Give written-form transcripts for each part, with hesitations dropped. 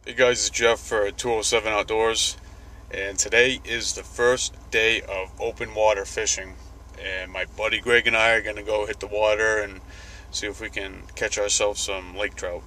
Hey guys, it's Jeff for 207 Outdoors, and today is the first day of open water fishing, and my buddy Greg and I are going to go hit the water and see if we can catch ourselves some lake trout.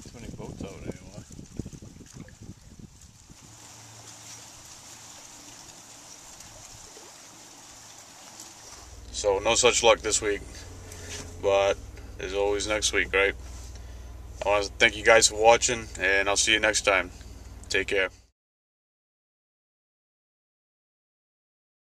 Too many boats out anymore. So no such luck this week, but there's always next week, right? I want to thank you guys for watching, and I'll see you next time. Take care.